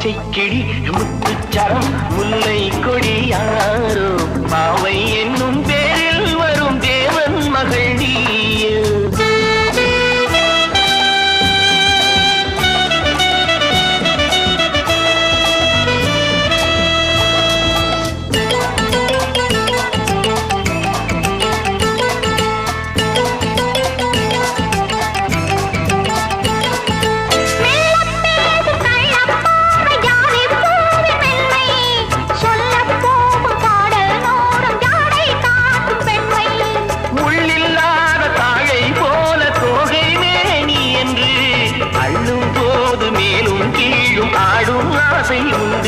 கிளி முத்துச்சரம் முல்லை கொடி யாரோ பாவை என்னும் பேரில் வரும் தேவன் மகள் நீயே. ஆடும் ஆசை உண்டு